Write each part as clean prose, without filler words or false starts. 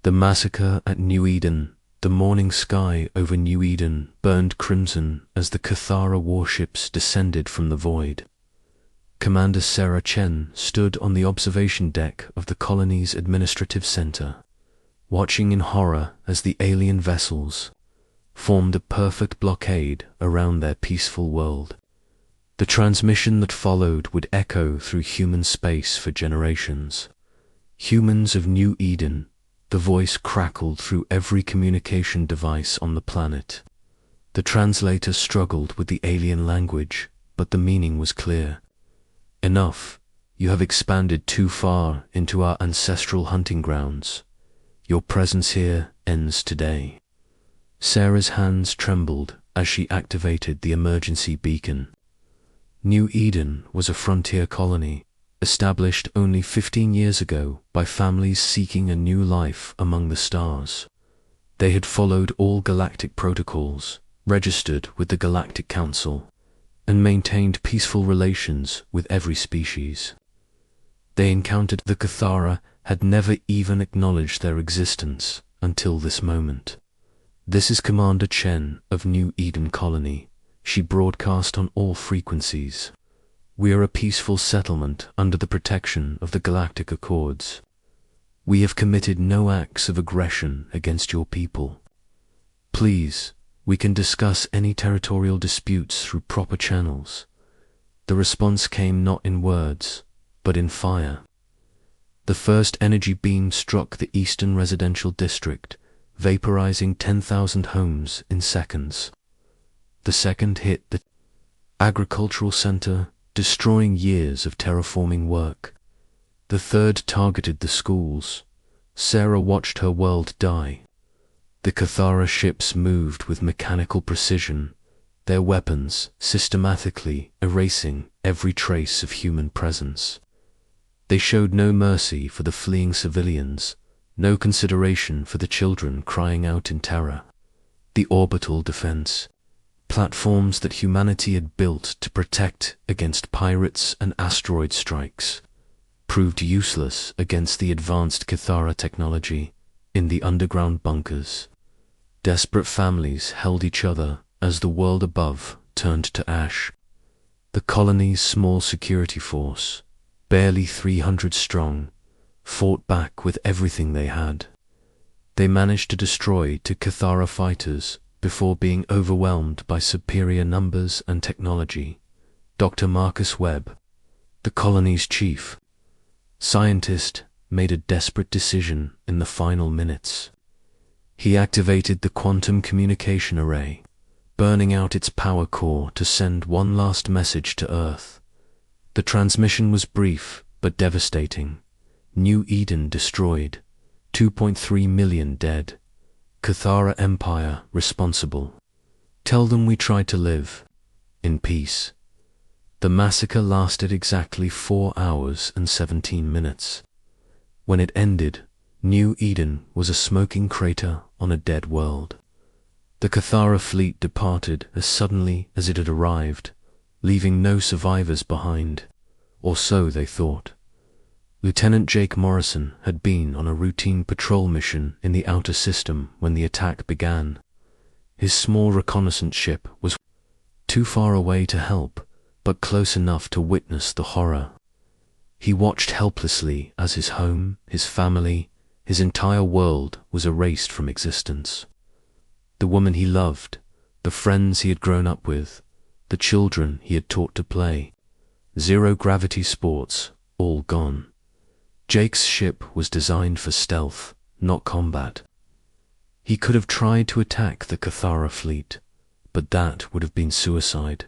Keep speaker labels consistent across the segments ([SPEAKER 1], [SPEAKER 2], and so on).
[SPEAKER 1] The massacre at New Eden. The morning sky over New Eden burned crimson as the Cathara warships descended from the void. Commander Sarah Chen stood on the observation deck of the colony's administrative center, watching in horror as the alien vessels formed a perfect blockade around their peaceful world. The transmission that followed would echo through human space for generations. Humans of New Eden. The voice crackled through every communication device on the planet. The translator struggled with the alien language, but the meaning was clear. Enough. You have expanded too far into our ancestral hunting grounds. Your presence here ends today. Sarah's hands trembled as she activated the emergency beacon. New Eden was a frontier colony, established only 15 years ago by families seeking a new life among the stars. They had followed all galactic protocols, registered with the Galactic Council, and maintained peaceful relations with every species. They encountered the Cathara, had never even acknowledged their existence until this moment. This is Commander Chen of New Eden Colony. She broadcast on all frequencies. We are a peaceful settlement under the protection of the Galactic Accords. We have committed no acts of aggression against your people. Please, we can discuss any territorial disputes through proper channels. The response came not in words, but in fire. The first energy beam struck the eastern residential district, vaporizing 10,000 homes in seconds. The second hit the agricultural center, destroying years of terraforming work. The third targeted the schools. Sarah watched her world die. The Cathara ships moved with mechanical precision, their weapons systematically erasing every trace of human presence. They showed no mercy for the fleeing civilians, no consideration for the children crying out in terror. The orbital defense, platforms that humanity had built to protect against pirates and asteroid strikes, proved useless against the advanced Cathara technology in the underground bunkers. Desperate families held each other as the world above turned to ash. The colony's small security force, barely 300 strong, fought back with everything they had. They managed to destroy two Cathara fighters before being overwhelmed by superior numbers and technology. Dr. Marcus Webb, the colony's chief scientist, made a desperate decision in the final minutes. He activated the quantum communication array, burning out its power core to send one last message to Earth. The transmission was brief but devastating. New Eden destroyed, 2.3 million dead. Cathara Empire responsible. Tell them we tried to live in peace. The massacre lasted exactly 4 hours and 17 minutes. When it ended, New Eden was a smoking crater on a dead world. The Cathara fleet departed as suddenly as it had arrived, leaving no survivors behind, or so they thought. Lieutenant Jake Morrison had been on a routine patrol mission in the outer system when the attack began. His small reconnaissance ship was too far away to help, but close enough to witness the horror. He watched helplessly as his home, his family, his entire world was erased from existence. The woman he loved, the friends he had grown up with, the children he had taught to play, zero-gravity sports, all gone. Jake's ship was designed for stealth, not combat. He could have tried to attack the Cathara fleet, but that would have been suicide.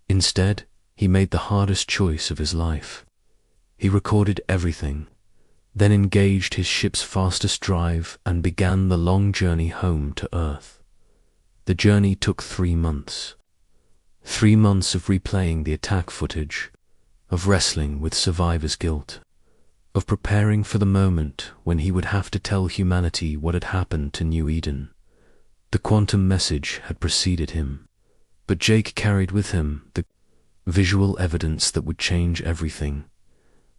[SPEAKER 1] Instead, he made the hardest choice of his life. He recorded everything, then engaged his ship's fastest drive and began the long journey home to Earth. The journey took 3 months. 3 months of replaying the attack footage, of wrestling with survivor's guilt, of preparing for the moment when he would have to tell humanity what had happened to New Eden. The quantum message had preceded him, but Jake carried with him the visual evidence that would change everything.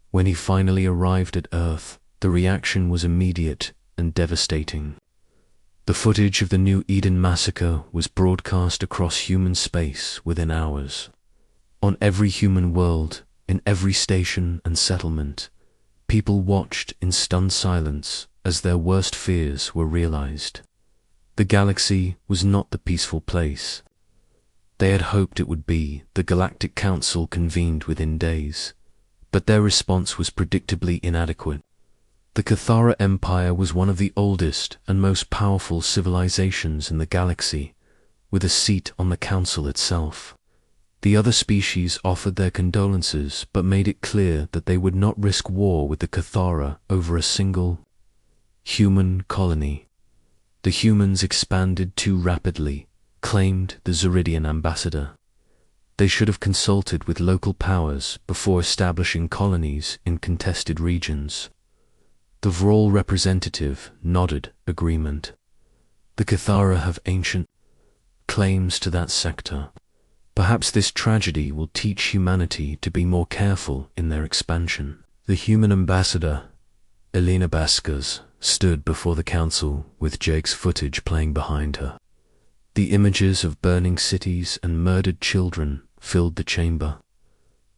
[SPEAKER 1] When he finally arrived at Earth, the reaction was immediate and devastating. The footage of the New Eden massacre was broadcast across human space within hours. On every human world, in every station and settlement, people watched in stunned silence as their worst fears were realized. The galaxy was not the peaceful place they had hoped it would be. The Galactic Council convened within days, but their response was predictably inadequate. The Cathara Empire was one of the oldest and most powerful civilizations in the galaxy, with a seat on the Council itself. The other species offered their condolences but made it clear that they would not risk war with the Cathara over a single human colony. The humans expanded too rapidly, claimed the Zeridian ambassador. They should have consulted with local powers before establishing colonies in contested regions. The Vrol representative nodded agreement. The Cathara have ancient claims to that sector. Perhaps this tragedy will teach humanity to be more careful in their expansion. The human ambassador, Elena Baskas, stood before the council with Jake's footage playing behind her. The images of burning cities and murdered children filled the chamber.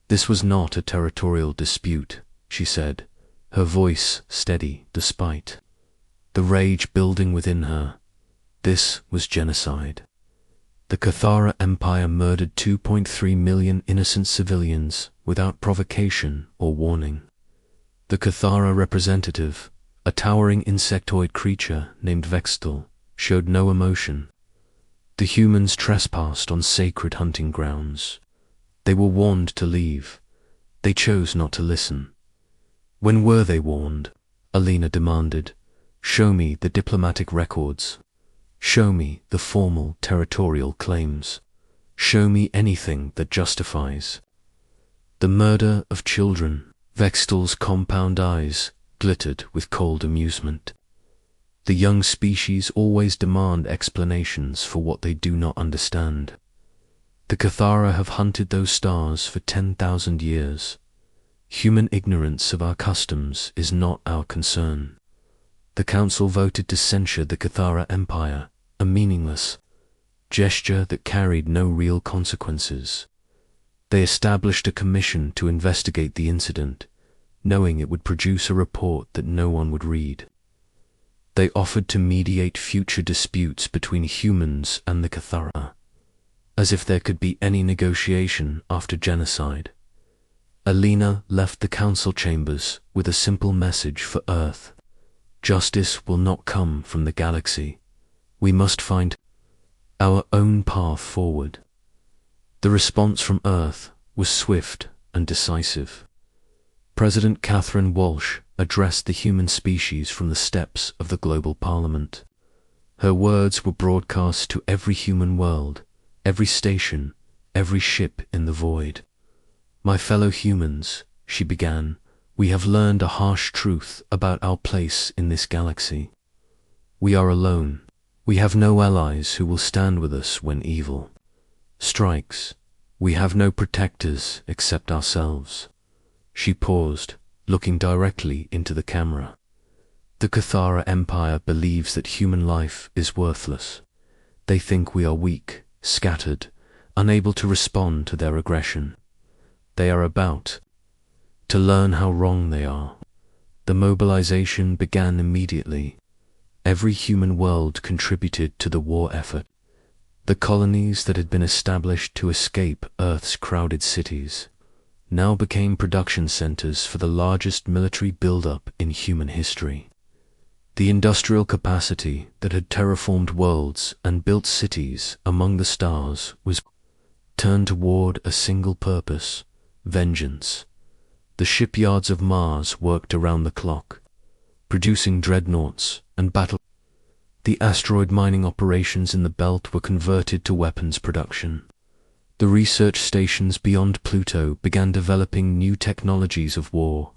[SPEAKER 1] This was not a territorial dispute, she said, her voice steady despite the rage building within her. This was genocide. The Cathara Empire murdered 2.3 million innocent civilians without provocation or warning. The Cathara representative, a towering insectoid creature named Vextal, showed no emotion. The humans trespassed on sacred hunting grounds. They were warned to leave. They chose not to listen. When were they warned? Alina demanded. Show me the diplomatic records. Show me the formal territorial claims. Show me anything that justifies the murder of children. Vextal's compound eyes glittered with cold amusement. The young species always demand explanations for what they do not understand. The Cathara have hunted those stars for 10,000 years. Human ignorance of our customs is not our concern. The Council voted to censure the Cathara Empire, a meaningless gesture that carried no real consequences. They established a commission to investigate the incident, knowing it would produce a report that no one would read. They offered to mediate future disputes between humans and the Cathara, as if there could be any negotiation after genocide. Alina left the council chambers with a simple message for Earth. Justice will not come from the galaxy. We must find our own path forward. The response from Earth was swift and decisive. President Catherine Walsh addressed the human species from the steps of the global parliament. Her words were broadcast to every human world, every station, every ship in the void. My fellow humans, she began, we have learned a harsh truth about our place in this galaxy. We are alone. We have no allies who will stand with us when evil strikes. We have no protectors except ourselves. She paused, looking directly into the camera. The Cathara Empire believes that human life is worthless. They think we are weak, scattered, unable to respond to their aggression. They are about to learn how wrong they are. The mobilization began immediately. Every human world contributed to the war effort. The colonies that had been established to escape Earth's crowded cities now became production centers for the largest military buildup in human history. The industrial capacity that had terraformed worlds and built cities among the stars was turned toward a single purpose: vengeance. The shipyards of Mars worked around the clock, producing dreadnoughts and battle. The asteroid mining operations in the belt were converted to weapons production. The research stations beyond Pluto began developing new technologies of war.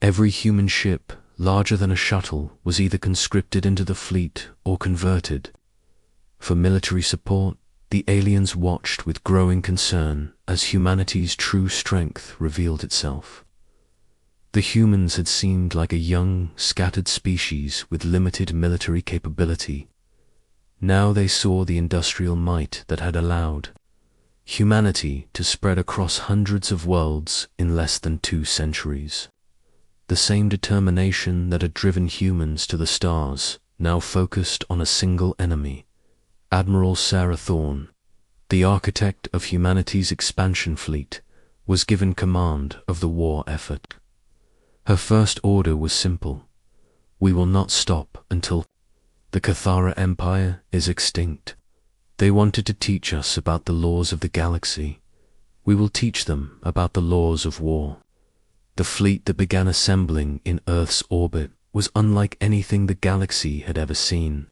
[SPEAKER 1] Every human ship, larger than a shuttle, was either conscripted into the fleet or converted. For military support, the aliens watched with growing concern as humanity's true strength revealed itself. The humans had seemed like a young, scattered species with limited military capability. Now they saw the industrial might that had allowed humanity to spread across hundreds of worlds in less than 2 centuries. The same determination that had driven humans to the stars now focused on a single enemy. Admiral Sarah Thorne, the architect of humanity's expansion fleet, was given command of the war effort. Her first order was simple: we will not stop until the Cathara Empire is extinct. They wanted to teach us about the laws of the galaxy. We will teach them about the laws of war. The fleet that began assembling in Earth's orbit was unlike anything the galaxy had ever seen.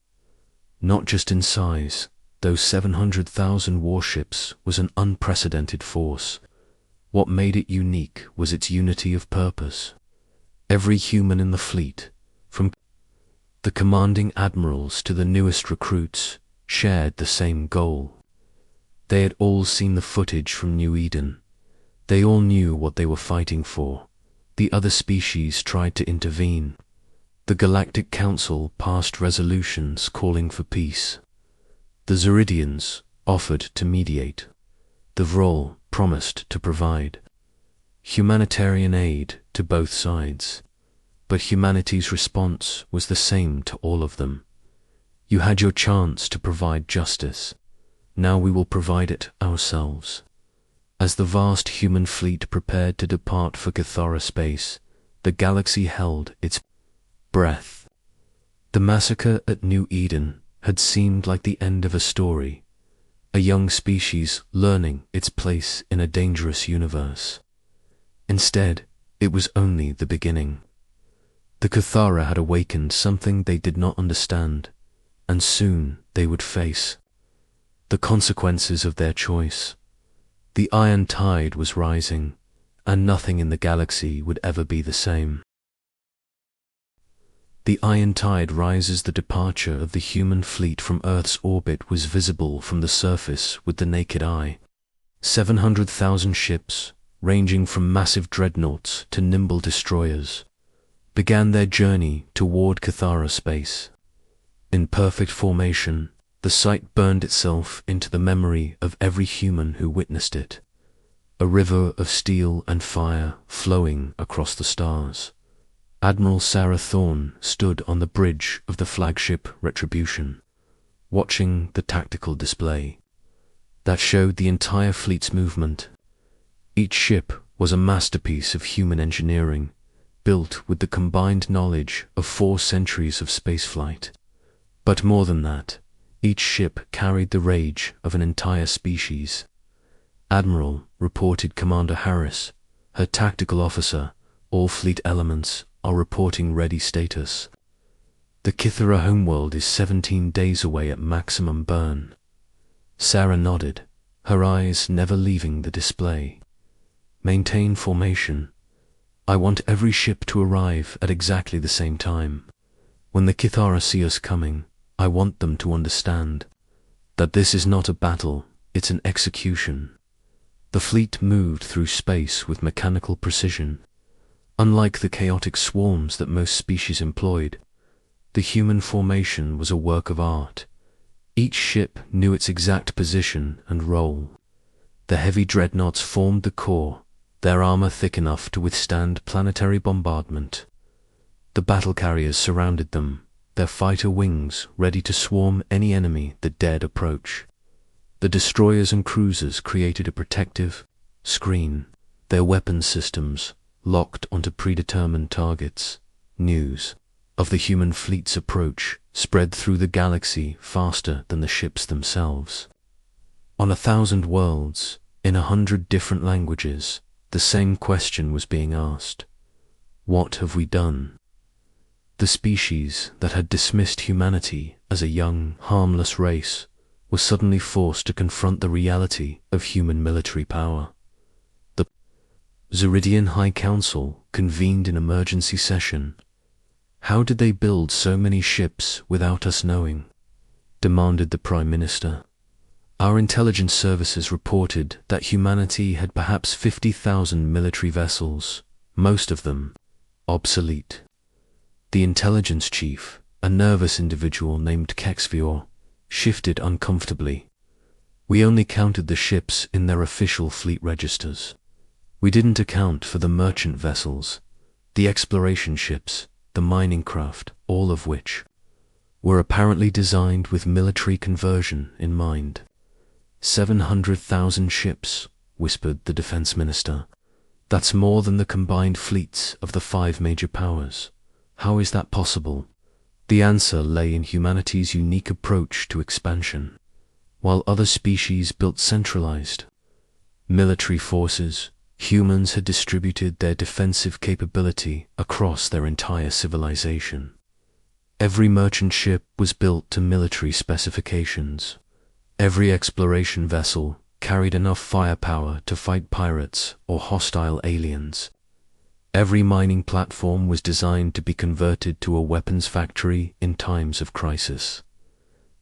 [SPEAKER 1] Not just in size, those 700,000 warships was an unprecedented force. What made it unique was its unity of purpose. Every human in the fleet, from the commanding admirals to the newest recruits, shared the same goal. They had all seen the footage from New Eden. They all knew what they were fighting for. The other species tried to intervene. The Galactic Council passed resolutions calling for peace. The Zeridians offered to mediate. The Vrol promised to provide humanitarian aid to both sides. But humanity's response was the same to all of them. You had your chance to provide justice. Now we will provide it ourselves. As the vast human fleet prepared to depart for Cathara space, the galaxy held its breath. The massacre at New Eden had seemed like the end of a story, a young species learning its place in a dangerous universe. Instead, it was only the beginning. The Cathara had awakened something they did not understand, and soon they would face the consequences of their choice. The iron tide was rising, and nothing in the galaxy would ever be the same. The iron tide rises. The departure of the human fleet from Earth's orbit was visible from the surface with the naked eye. 700,000 ships, ranging from massive dreadnoughts to nimble destroyers, began their journey toward Cathara space. In perfect formation, the sight burned itself into the memory of every human who witnessed it. A river of steel and fire flowing across the stars. Admiral Sarah Thorne stood on the bridge of the flagship Retribution, watching the tactical display that showed the entire fleet's movement. Each ship was a masterpiece of human engineering, built with the combined knowledge of 4 centuries of spaceflight. But more than that, each ship carried the rage of an entire species. Admiral, reported Commander Harris, her tactical officer, all fleet elements are reporting ready status. The Cathara homeworld is 17 days away at maximum burn. Sarah nodded, her eyes never leaving the display. Maintain formation. I want every ship to arrive at exactly the same time. When the Cathara see us coming, I want them to understand that this is not a battle, it's an execution. The fleet moved through space with mechanical precision. Unlike the chaotic swarms that most species employed, the human formation was a work of art. Each ship knew its exact position and role. The heavy dreadnoughts formed the core, their armor thick enough to withstand planetary bombardment. The battle carriers surrounded them, their fighter wings ready to swarm any enemy that dared approach. The destroyers and cruisers created a protective screen, their weapons systems locked onto predetermined targets. News of the human fleet's approach spread through the galaxy faster than the ships themselves. On 1,000 worlds, in 100 different languages, the same question was being asked. What have we done? The species that had dismissed humanity as a young, harmless race was suddenly forced to confront the reality of human military power. The Zeridian High Council convened an emergency session. How did they build so many ships without us knowing? Demanded the Prime Minister. Our intelligence services reported that humanity had perhaps 50,000 military vessels, most of them obsolete. The intelligence chief, a nervous individual named Kexvior, shifted uncomfortably. We only counted the ships in their official fleet registers. We didn't account for the merchant vessels, the exploration ships, the mining craft, all of which were apparently designed with military conversion in mind. 700,000 ships, whispered the defense minister. That's more than the combined fleets of the 5 major powers. How is that possible? The answer lay in humanity's unique approach to expansion. While other species built centralized military forces, humans had distributed their defensive capability across their entire civilization. Every merchant ship was built to military specifications. Every exploration vessel carried enough firepower to fight pirates or hostile aliens. Every mining platform was designed to be converted to a weapons factory in times of crisis.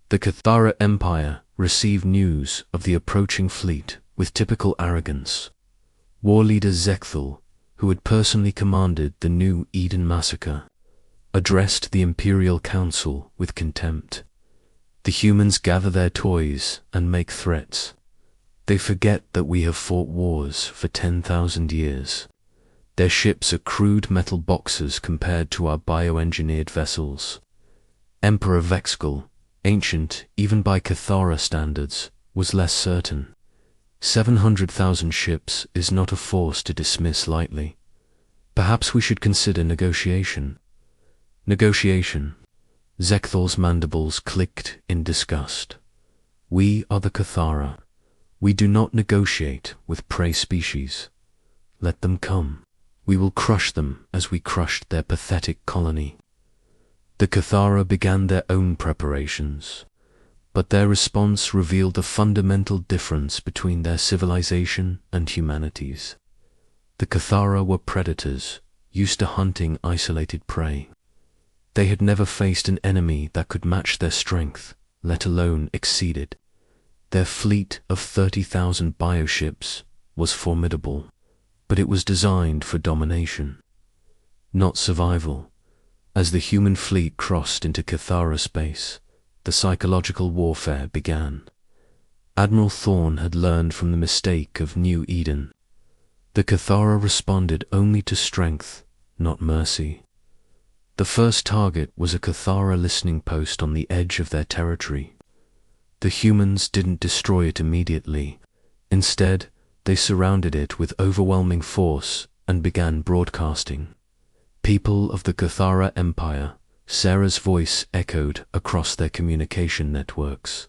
[SPEAKER 1] The Cathara Empire received news of the approaching fleet with typical arrogance. War leader Zekthal, who had personally commanded the New Eden massacre, addressed the Imperial Council with contempt. The humans gather their toys and make threats. They forget that we have fought wars for 10,000 years. Their ships are crude metal boxes compared to our bioengineered vessels. Emperor Vexgal, ancient even by Cathara standards, was less certain. 700,000 ships is not a force to dismiss lightly. Perhaps we should consider negotiation. Negotiation. Zekthal's mandibles clicked in disgust. We are the Cathara. We do not negotiate with prey species. Let them come. We will crush them as we crushed their pathetic colony. The Cathara began their own preparations, but their response revealed a fundamental difference between their civilization and humanity's. The Cathara were predators, used to hunting isolated prey. They had never faced an enemy that could match their strength, let alone exceed it. Their fleet of 30,000 bioships was formidable, but it was designed for domination, not survival. As the human fleet crossed into Cathara space, the psychological warfare began. Admiral Thorne had learned from the mistake of New Eden. The Cathara responded only to strength, not mercy. The first target was a Cathara listening post on the edge of their territory. The humans didn't destroy it immediately. Instead, they surrounded it with overwhelming force and began broadcasting. People of the Cathara Empire, Sarah's voice echoed across their communication networks.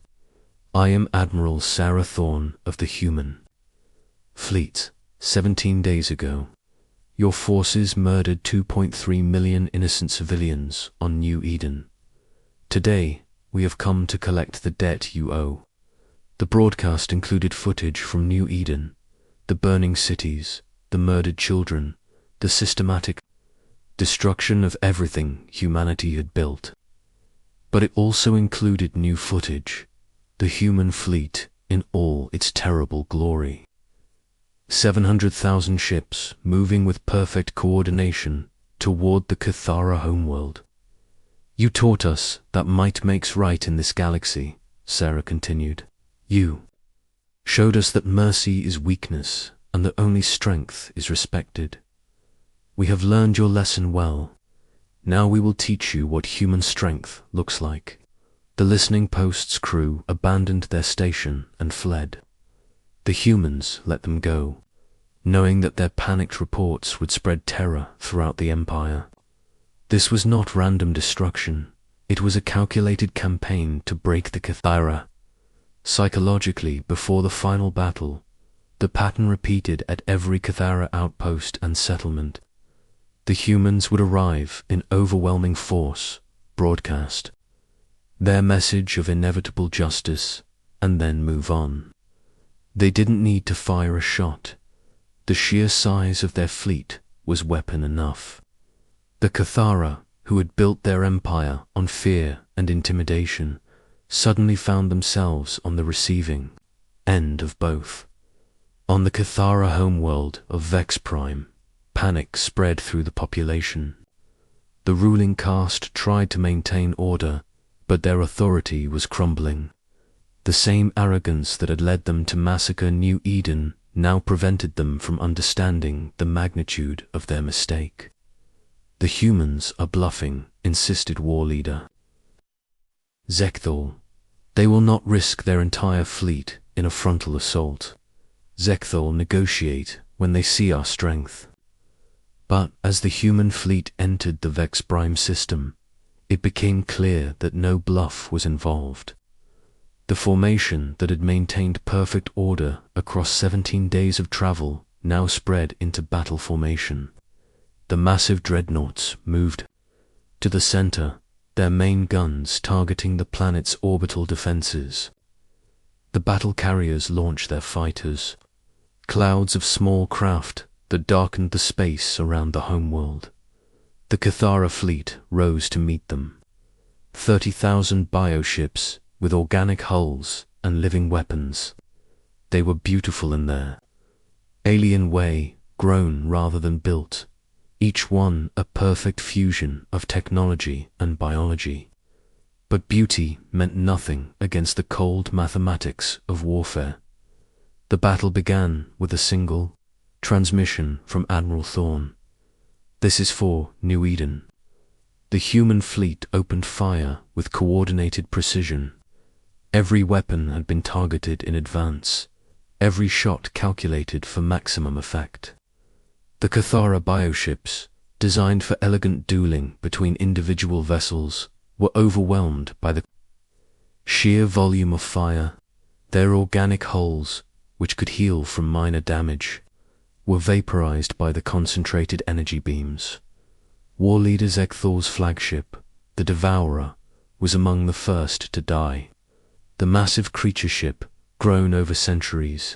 [SPEAKER 1] I am Admiral Sarah Thorne of the Human Fleet. 17 days ago, your forces murdered 2.3 million innocent civilians on New Eden. Today, we have come to collect the debt you owe. The broadcast included footage from New Eden, the burning cities, the murdered children, the systematic destruction of everything humanity had built. But it also included new footage, the human fleet in all its terrible glory. 700,000 ships moving with perfect coordination toward the Cathara homeworld. You taught us that might makes right in this galaxy, Sarah continued. You showed us that mercy is weakness and that only strength is respected. We have learned your lesson well. Now we will teach you what human strength looks like. The listening post's crew abandoned their station and fled. The humans let them go, knowing that their panicked reports would spread terror throughout the Empire. This was not random destruction. It was a calculated campaign to break the Cathara. Psychologically, before the final battle, the pattern repeated at every Cathara outpost and settlement. The humans would arrive in overwhelming force, broadcast their message of inevitable justice, and then move on. They didn't need to fire a shot. The sheer size of their fleet was weapon enough. The Cathara, who had built their empire on fear and intimidation, suddenly found themselves on the receiving end of both. On the Cathara homeworld of Vex Prime, Panic spread through the population. The ruling caste tried to maintain order, but their authority was crumbling. The same arrogance that had led them to massacre New Eden now prevented them from understanding the magnitude of their mistake. "The humans are bluffing," insisted War Leader Zekthal. "They will not risk their entire fleet in a frontal assault. Zekthal negotiate when they see our strength." But as the human fleet entered the Vex Prime system, it became clear that no bluff was involved. The formation that had maintained perfect order across 17 days of travel now spread into battle formation. The massive dreadnoughts moved to the center, their main guns targeting the planet's orbital defenses. The battle carriers launched their fighters, clouds of small craft that darkened the space around the homeworld. The Cathara fleet rose to meet them. 30,000 bioships with organic hulls and living weapons. They were beautiful in their alien way, grown rather than built, each one a perfect fusion of technology and biology. But beauty meant nothing against the cold mathematics of warfare. The battle began with a single transmission from Admiral Thorne. "This is for New Eden." The human fleet opened fire with coordinated precision. Every weapon had been targeted in advance, every shot calculated for maximum effect. The Cathara bioships, designed for elegant dueling between individual vessels, were overwhelmed by the sheer volume of fire. Their organic hulls, which could heal from minor damage, were vaporized by the concentrated energy beams. War Leader Zekthal's flagship, the Devourer, was among the first to die. The massive creature ship, grown over centuries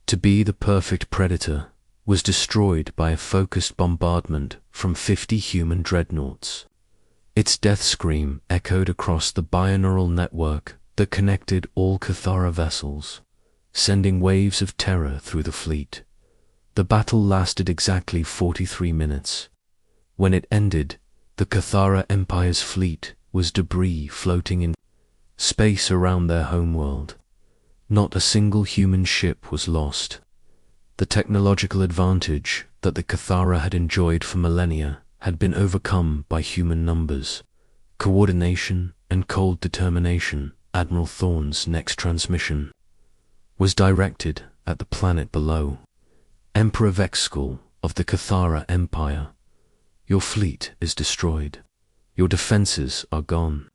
[SPEAKER 1] to be the perfect predator, was destroyed by a focused bombardment from 50 human dreadnoughts. Its death scream echoed across the binaural network that connected all Cathara vessels, sending waves of terror through the fleet. The battle lasted exactly 43 minutes. When it ended, the Cathara Empire's fleet was debris floating in space around their homeworld. Not a single human ship was lost. The technological advantage that the Cathara had enjoyed for millennia had been overcome by human numbers, coordination, and cold determination. Admiral Thorne's next transmission was directed at the planet below. "Emperor Vexskul of the Cathara Empire, your fleet is destroyed. Your defenses are gone.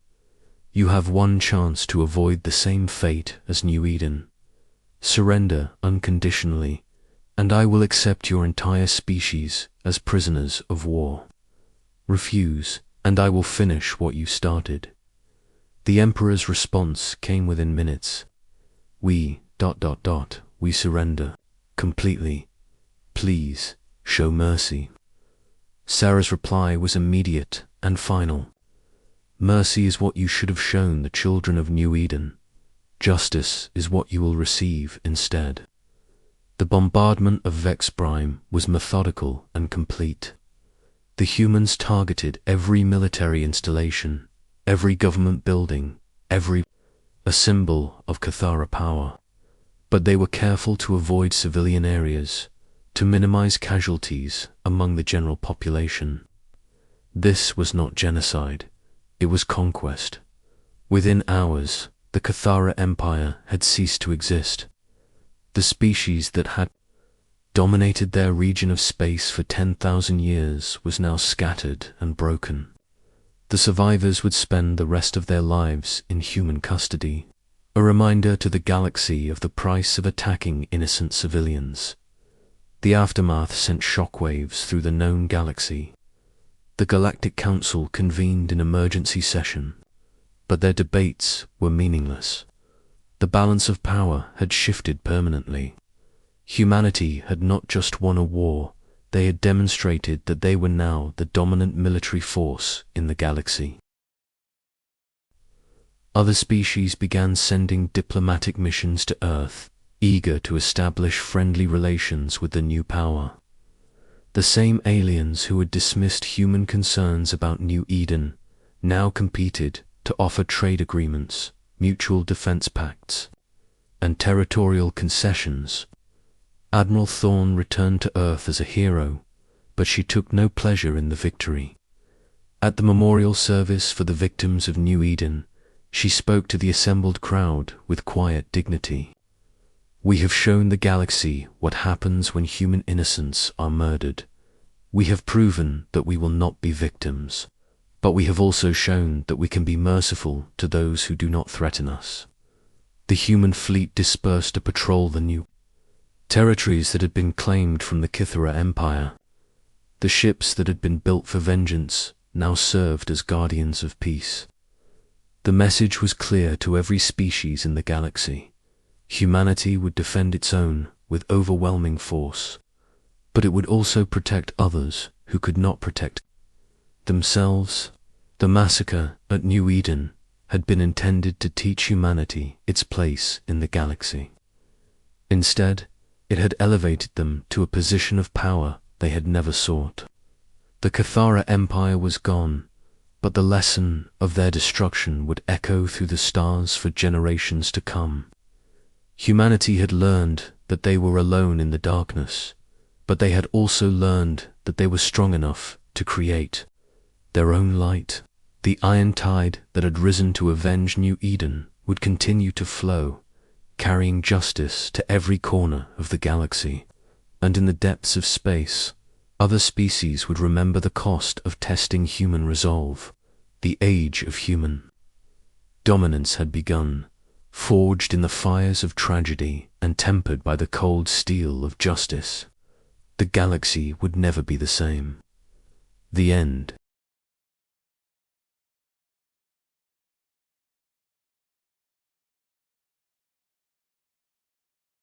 [SPEAKER 1] You have one chance to avoid the same fate as New Eden. Surrender unconditionally, and I will accept your entire species as prisoners of war. Refuse, and I will finish what you started." The Emperor's response came within minutes. We surrender. Completely. Please, show mercy." Sarah's reply was immediate and final. "Mercy is what you should have shown the children of New Eden. Justice is what you will receive instead." The bombardment of Vex Prime was methodical and complete. The humans targeted every military installation, every government building, a symbol of Cathara power. But they were careful to avoid civilian areas, to minimize casualties among the general population. This was not genocide, it was conquest. Within hours, the Cathara Empire had ceased to exist. The species that had dominated their region of space for 10,000 years was now scattered and broken. The survivors would spend the rest of their lives in human custody, a reminder to the galaxy of the price of attacking innocent civilians. The aftermath sent shockwaves through the known galaxy. The Galactic Council convened an emergency session, but their debates were meaningless. The balance of power had shifted permanently. Humanity had not just won a war, they had demonstrated that they were now the dominant military force in the galaxy. Other species began sending diplomatic missions to Earth, eager to establish friendly relations with the new power. The same aliens who had dismissed human concerns about New Eden now competed to offer trade agreements, mutual defense pacts, and territorial concessions. Admiral Thorne returned to Earth as a hero, but she took no pleasure in the victory. At the memorial service for the victims of New Eden, she spoke to the assembled crowd with quiet dignity. "We have shown the galaxy what happens when human innocents are murdered. We have proven that we will not be victims, but we have also shown that we can be merciful to those who do not threaten us." The human fleet dispersed to patrol the new territories that had been claimed from the Kythera Empire. The ships that had been built for vengeance now served as guardians of peace. The message was clear to every species in the galaxy. Humanity would defend its own with overwhelming force, but it would also protect others who could not protect themselves. The massacre at New Eden had been intended to teach humanity its place in the galaxy. Instead, it had elevated them to a position of power they had never sought. The Kythera Empire was gone, but the lesson of their destruction would echo through the stars for generations to come. Humanity had learned that they were alone in the darkness, but they had also learned that they were strong enough to create their own light. The iron tide that had risen to avenge New Eden would continue to flow, carrying justice to every corner of the galaxy. And in the depths of space, other species would remember the cost of testing human resolve. The age of human dominance had begun, forged in the fires of tragedy and tempered by the cold steel of justice. The galaxy would never be the same. The end.